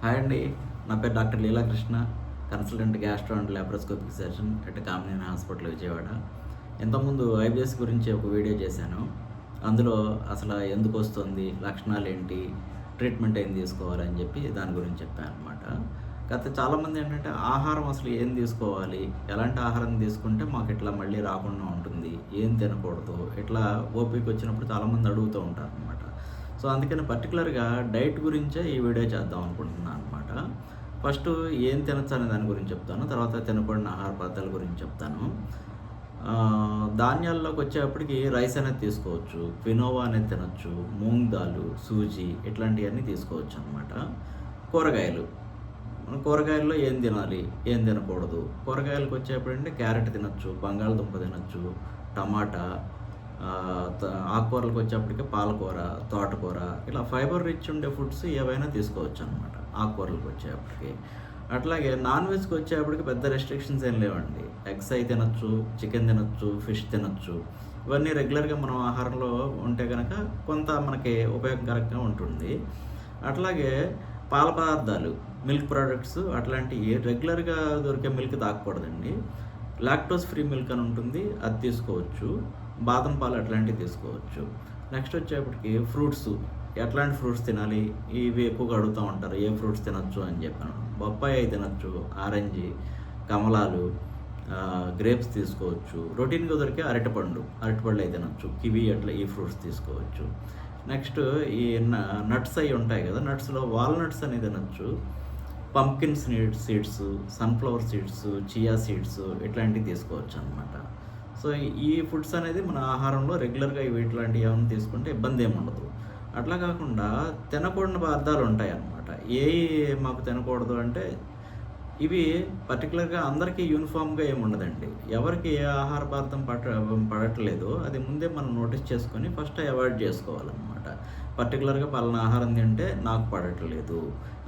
Hi అండి. నా పేరు doctor Leelakrishna, consultant gastro and laparoscopic surgeon at Kamineni hospital Vijayawada. ఇంతకుముందు ఐబిఎస్ గురించి ఒక వీడియో చేశాను. అందులో అసలు ఎందుకు వస్తుంది, లక్షణాలు ఏంటి, ట్రీట్మెంట్ ఏం తీసుకోవాలని చెప్పి దాని గురించి చెప్పాను అనమాట. కాకపోతే చాలామంది ఏంటంటే ఆహారం అసలు ఏం తీసుకోవాలి, ఎలాంటి ఆహారం తీసుకుంటే మాకు ఇట్లా మళ్ళీ రాకుండా ఉంటుంది, ఏం తినకూడదు, ఇట్లా ఓపిక వచ్చినప్పుడు చాలామంది అడుగుతూ ఉంటారు అనమాట. సో అందుకని పర్టికులర్గా డైట్ గురించే ఈ వీడియో చేద్దాం అనుకుంటున్నాను అనమాట. ఫస్ట్ ఏం తినొచ్చు అనే దాని గురించి చెప్తాను, తర్వాత తినకూడని ఆహార పదార్థాల గురించి చెప్తాను. ధాన్యాల్లోకి వచ్చేప్పటికి రైస్ అనేది తీసుకోవచ్చు, క్వినోవా అనేది తినొచ్చు, మూంగ్ దాలు, సూజీ ఇట్లాంటివన్నీ తీసుకోవచ్చు అనమాట. కూరగాయలు, కూరగాయల్లో ఏం తినాలి, ఏం తినకూడదు. కూరగాయలకు వచ్చేప్పుడంటే క్యారెట్ తినొచ్చు, బంగాళదుంప తినొచ్చు, టమాటా, ఆకుకూరలకు వచ్చేప్పటికి పాలకూర, తోటకూర, ఇలా ఫైబర్ రిచ్ ఉండే ఫుడ్స్ ఏవైనా తీసుకోవచ్చు అనమాట ఆకుకూరలకు వచ్చేప్పటికి. అట్లాగే నాన్ వెజ్కి వచ్చేప్పటికి పెద్ద రెస్ట్రిక్షన్స్ ఏం లేవండి. ఎగ్స్ అయి తినొచ్చు, చికెన్ తినొచ్చు, ఫిష్ తినొచ్చు. ఇవన్నీ రెగ్యులర్గా మనం ఆహారంలో ఉంటే కనుక కొంత మనకి ఉపయోగకరంగా ఉంటుంది. అట్లాగే పాల పదార్థాలు, మిల్క్ ప్రోడక్ట్స్ అట్లాంటివి రెగ్యులర్గా దొరికే మిల్క్ తాగకూడదండి. లాక్టోస్ ఫ్రీ మిల్క్ అని ఉంటుంది, అది తీసుకోవచ్చు. బాదం పాలు అట్లాంటివి తీసుకోవచ్చు. నెక్స్ట్ వచ్చేప్పటికి ఫ్రూట్స్, ఎట్లాంటి ఫ్రూట్స్ తినాలి, ఇవి ఎక్కువగా అడుగుతూ ఉంటారు, ఏ ఫ్రూట్స్ తినొచ్చు అని చెప్పాను. బొప్పాయి అయి తినొచ్చు, ఆరెంజ్, కమలాలు, గ్రేప్స్ తీసుకోవచ్చు. రొటీన్గా దొరికే అరటిపళ్ళు అయి తినొచ్చు, కివి అట్లా ఈ ఫ్రూట్స్ తీసుకోవచ్చు. నెక్స్ట్ ఈ నట్స్ అవి ఉంటాయి కదా, నట్స్లో వాల్నట్స్ అనేది తినొచ్చు, pumpkin seeds, sunflower seeds, chia seeds ఇట్లాంటివి తీసుకోవచ్చు అనమాట. సో ఈ ఫుడ్స్ అనేది మన ఆహారంలో రెగ్యులర్గా ఇట్లాంటివి ఏమైనా తీసుకుంటే ఇబ్బంది ఏమి ఉండదు. అట్లా కాకుండా తినకూడని పదార్థాలు ఉంటాయి అన్నమాట. మాకు తినకూడదు అంటే ఇవి పర్టికులర్గా అందరికీ యూనిఫామ్గా ఏమి ఉండదండి. ఎవరికి ఏ ఆహార పదార్థం పడట్లేదో అది ముందే మనం నోటీస్ చేసుకొని ఫస్ట్ అవాయిడ్ చేసుకోవాలన్నమాట. పర్టికులర్గా పలానా ఆహారం తింటే నాకు పడట్లేదు,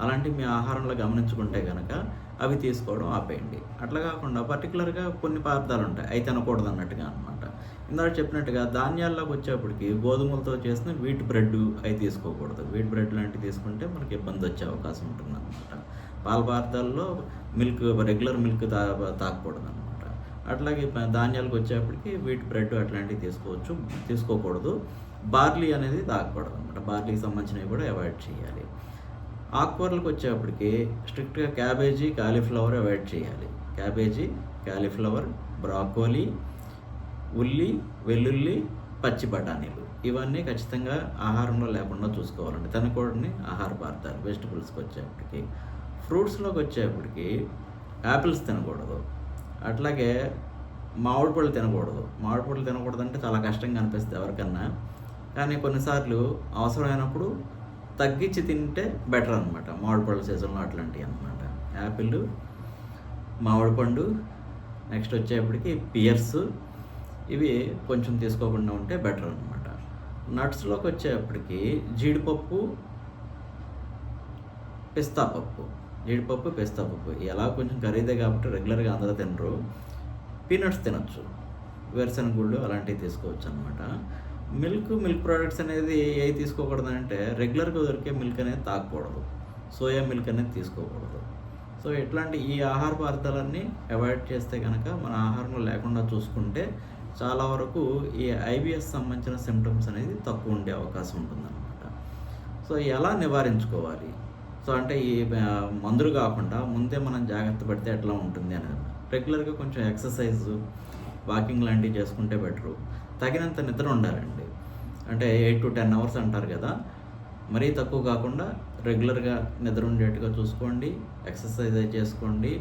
అలాంటివి మీ ఆహారంలో గమనించుకుంటే కనుక అవి తీసుకోవడం ఆపేయండి. అట్లా కాకుండా పర్టికులర్గా కొన్ని పదార్థాలు ఉంటాయి, అవి తినకూడదు అన్నట్టుగా అనమాట. ఇందాక చెప్పినట్టుగా ధాన్యాల్లోకి వచ్చేప్పటికి గోధుమలతో చేసిన వీట్ బ్రెడ్ అవి తీసుకోకూడదు. వీట్ బ్రెడ్ లాంటివి తీసుకుంటే మనకి ఇబ్బంది వచ్చే అవకాశం ఉంటుంది అనమాట. పాల పదార్థాల్లో రెగ్యులర్ మిల్క్ తాగకూడదు అనమాట. అట్లాగే ధాన్యాలకు వచ్చేప్పటికి వీట్ బ్రెడ్ అట్లాంటివి తీసుకోకూడదు. బార్లీ అనేది తాగకూడదు అనమాట. బార్లీకి సంబంధించినవి కూడా అవాయిడ్ చేయాలి. ఆకుకూరలకు వచ్చేప్పటికి స్ట్రిక్ట్గా క్యాబేజీ, కాలీఫ్లవర్ అవాయిడ్ చేయాలి. క్యాబేజీ, కాలీఫ్లవర్, బ్రాకోలీ, ఉల్లి, వెల్లుల్లి, పచ్చి బఠానీలు ఇవన్నీ ఖచ్చితంగా ఆహారంలో లేకుండా చూసుకోవాలండి. తినకూడని ఆహార పదార్థాలు. వెజిటబుల్స్కి వచ్చేప్పటికి, ఫ్రూట్స్లోకి వచ్చేప్పటికి యాపిల్స్ తినకూడదు. అట్లాగే మామిడి పళ్ళు తినకూడదు. మామిడి పళ్ళు తినకూడదంటే చాలా కష్టంగా అనిపిస్తుంది ఎవరికన్నా, కానీ కొన్నిసార్లు అవసరమైనప్పుడు తగ్గించి తింటే బెటర్ అనమాట. మామిడి పళ్ళ సీజన్లో అట్లాంటివి అనమాట. యాపిల్, మామిడి పండు, నెక్స్ట్ వచ్చేప్పటికి పియర్స్, ఇవి కొంచెం తీసుకోకుండా ఉంటే బెటర్ అనమాట. నట్స్లోకి వచ్చేప్పటికి జీడిపప్పు, పిస్తా పప్పు ఎలా కొంచెం ఖరీదే కాబట్టి రెగ్యులర్గా అందరూ తినరు. పీనట్స్ తినొచ్చు, వేరుశనగ గుళ్ళు అలాంటివి తీసుకోవచ్చు అనమాట. మిల్క్ ప్రోడక్ట్స్ అనేది ఏవి తీసుకోకూడదు అంటే రెగ్యులర్గా దొరికే మిల్క్ అనేది తాగకూడదు, సోయా మిల్క్ అనేది తీసుకోకూడదు. సో ఇట్లాంటి ఈ ఆహార పదార్థాలన్నీ అవాయిడ్ చేస్తే కనుక మన ఆహారంలో లేకుండా చూసుకుంటే చాలా వరకు ఈ ఐబిఎస్ సంబంధించిన సిమ్టమ్స్ అనేది తక్కువ ఉండే అవకాశం ఉంటుందన్నమాట. సో ఎలా నివారించుకోవాలి, సో అంటే ఈ మందులు కాకుండా ముందే మనం జాగ్రత్త పడితే ఎట్లా ఉంటుంది అనేది రెగ్యులర్గా కొంచెం ఎక్సర్సైజ్, వాకింగ్ లాంటివి చేసుకుంటే బెటరు. తగినంత నిద్ర ఉండాలండి. అంటే 8 to 10 అవర్స్ అంటారు కదా, మరీ తక్కువ కాకుండా రెగ్యులర్గా నిద్ర ఉండేట్టుగా చూసుకోండి. ఎక్సర్సైజ్ చేసుకోండి.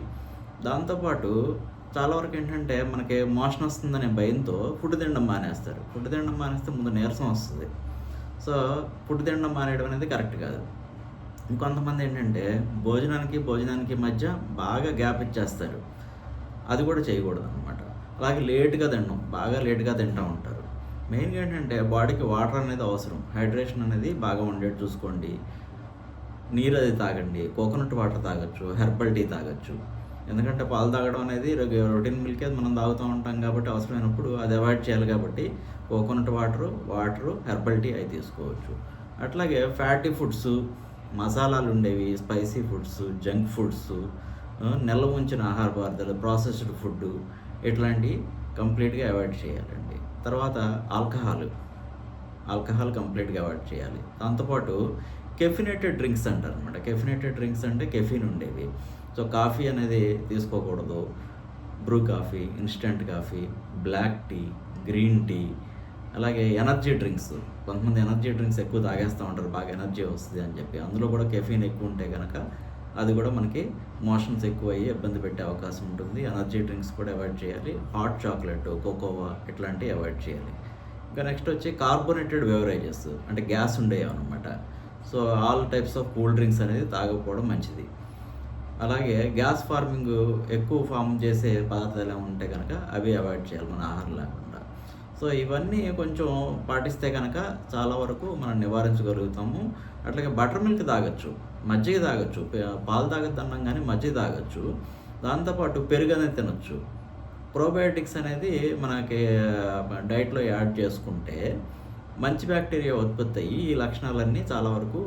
దాంతోపాటు చాలా వరకు ఏంటంటే మనకి మోషన్ వస్తుందనే భయంతో ఫుడ్ తినడం మానేస్తారు. ఫుడ్ తినడం మానేస్తే ముందు నీరసం వస్తుంది. సో ఫుడ్ తినడం మానేయడం అనేది కరెక్ట్ కాదు. ఇంకొంతమంది ఏంటంటే భోజనానికి మధ్య బాగా గ్యాప్ ఇచ్చేస్తారు. అది కూడా చేయకూడదు అనమాట. అలాగే బాగా లేట్గా తింటూ ఉంటారు. మెయిన్గా ఏంటంటే బాడీకి వాటర్ అనేది అవసరం, హైడ్రేషన్ అనేది బాగా ఉండేది చూసుకోండి. నీరు అది తాగండి, కోకోనట్ వాటర్ తాగొచ్చు, హెర్బల్ టీ తాగొచ్చు. ఎందుకంటే పాలు తాగడం అనేది రొటీన్ మిల్క్ మనం తాగుతూ ఉంటాం కాబట్టి అవసరమైనప్పుడు అది అవాయిడ్ చేయాలి కాబట్టి కోకోనట్ వాటరు, హెర్బల్ టీ అవి తీసుకోవచ్చు. అట్లాగే ఫ్యాటీ ఫుడ్స్, మసాలాలు ఉండేవి, స్పైసీ ఫుడ్స్, జంక్ ఫుడ్స్, నిల్వ ఉంచిన ఆహార పదార్థాలు, ప్రాసెస్డ్ ఫుడ్డు ఇట్లాంటివి కంప్లీట్‌గా అవాయిడ్ చేయాలండి. తర్వాత ఆల్కహాల్ కంప్లీట్‌గా అవాయిడ్ చేయాలి. దాంతోపాటు కెఫినేటెడ్ డ్రింక్స్ అంటారనమాట. కెఫినేటెడ్ డ్రింక్స్ అంటే కెఫీన్ ఉండేవి. సో, కాఫీ అనేది తీసుకోకూడదు. Bru coffee, instant coffee, black tea, green tea, అలాగే ఎనర్జీ డ్రింక్స్. కొంతమంది ఎనర్జీ డ్రింక్స్ ఎక్కువ తాగేస్తా ఉంటారు. బాగా ఎనర్జీ వస్తది అని చెప్పి. అందులో కూడా కెఫీన్ ఎక్కువ ఉంటే గనక అది కూడా మనకి మోషన్స్ ఎక్కువయ్యి ఇబ్బంది పెట్టే అవకాశం ఉంటుంది. ఎనర్జీ డ్రింక్స్ కూడా అవాయిడ్ చేయాలి. హాట్ చాక్లెట్, కోకోవా ఇట్లాంటివి అవాయిడ్ చేయాలి. ఇంకా నెక్స్ట్ వచ్చి కార్బోనేటెడ్ బెవరేజెస్ అంటే గ్యాస్ ఉండేవన్నమాట. So, all types of cool drinks అనేది తాగకపోవడం మంచిది. అలాగే గ్యాస్ ఫార్మింగ్ ఎక్కువ ఫార్మ్ చేసే పదార్థాలు ఏమైనా ఉంటే కనుక అవి అవాయిడ్ చేయాలి మన ఆహారం లేకుండా. సో, ఇవన్నీ కొంచెం పాటిస్తే కనుక చాలా వరకు మనం నివారించగలుగుతాము. అట్లాగే బటర్ మిల్క్ తాగొచ్చు, మజ్జిగ తాగొచ్చు. పాలు తాగొద్దన్నాం కానీ మజ్జిగ తాగొచ్చు. దాంతోపాటు పెరుగు అనేది తినొచ్చు. ప్రోబయోటిక్స్ అనేది మనకి డైట్‌లో యాడ్ చేసుకుంటే మంచి బ్యాక్టీరియా ఉత్పత్తి అయ్యి ఈ లక్షణాలన్నీ చాలా వరకు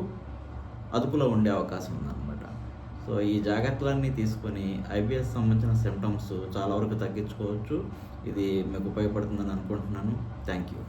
అదుపులో ఉండే అవకాశం ఉందనమాట. సో, ఈ జాగ్రత్తలన్నీ తీసుకొని ఐబిఎస్ సంబంధించిన సింప్టమ్స్ చాలా వరకు తగ్గించుకోవచ్చు. ఇది మీకు ఉపయోగపడుతుందని అనుకుంటున్నాను. Thank you.